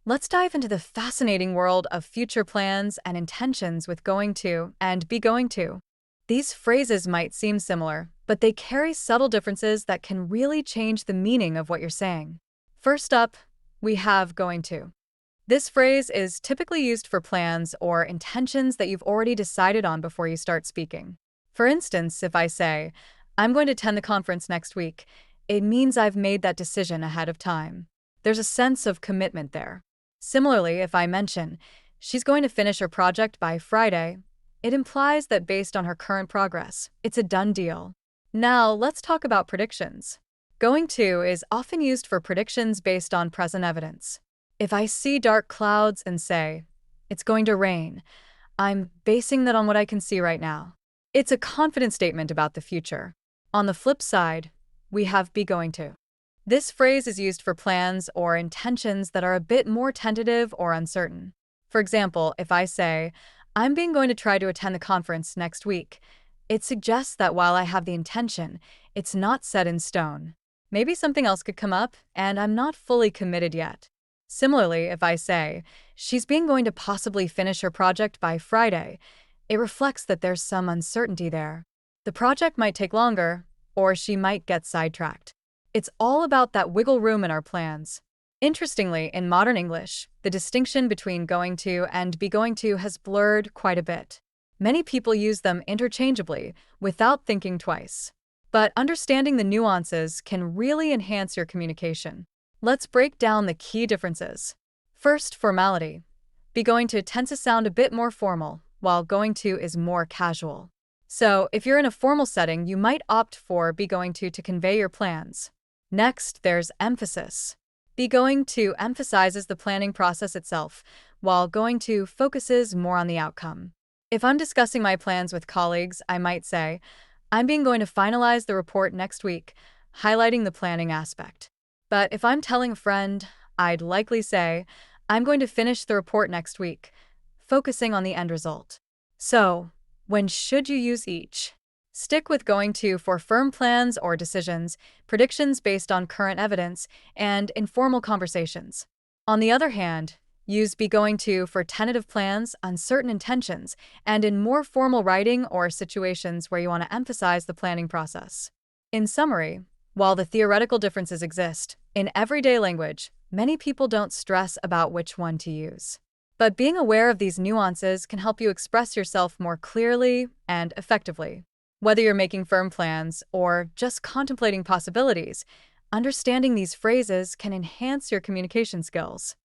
Let's dive into the fascinating world of future plans and intentions with going to and be going to. These phrases might seem similar, but they carry subtle differences that can really change the meaning of what you're saying. First up, we have going to. This phrase is typically used for plans or intentions that you've already decided on before you start speaking. For instance, if I say, I'm going to attend the conference next week, it means I've made that decision ahead of time. There's a sense of commitment there. Similarly, if I mention, she's going to finish her project by Friday, it implies that based on her current progress, it's a done deal. Now, let's talk about predictions. Going to is often used for predictions based on present evidence. If I see dark clouds and say, it's going to rain, I'm basing that on what I can see right now. It's a confident statement about the future. On the flip side, we have be going to. This phrase is used for plans or intentions that are a bit more tentative or uncertain. For example, if I say, I'm going to try to attend the conference next week, it suggests that while I have the intention, it's not set in stone. Maybe something else could come up, and I'm not fully committed yet. Similarly, if I say, she's going to possibly finish her project by Friday, it reflects that there's some uncertainty there. The project might take longer, or she might get sidetracked. It's all about that wiggle room in our plans. Interestingly, in modern English, the distinction between going to and be going to has blurred quite a bit. Many people use them interchangeably without thinking twice. But understanding the nuances can really enhance your communication. Let's break down the key differences. First, formality. Be going to tends to sound a bit more formal, while going to is more casual. So, if you're in a formal setting, you might opt for be going to convey your plans. Next, there's emphasis. Be going to emphasizes the planning process itself, while going to focuses more on the outcome. If I'm discussing my plans with colleagues, I might say, I'm going to finalize the report next week, highlighting the planning aspect. But if I'm telling a friend, I'd likely say, I'm going to finish the report next week, focusing on the end result. So, when should you use each? Stick with going to for firm plans or decisions, predictions based on current evidence, and informal conversations. On the other hand, use be going to for tentative plans, uncertain intentions, and in more formal writing or situations where you want to emphasize the planning process. In summary, while the theoretical differences exist, in everyday language, many people don't stress about which one to use. But being aware of these nuances can help you express yourself more clearly and effectively. Whether you're making firm plans or just contemplating possibilities, understanding these phrases can enhance your communication skills.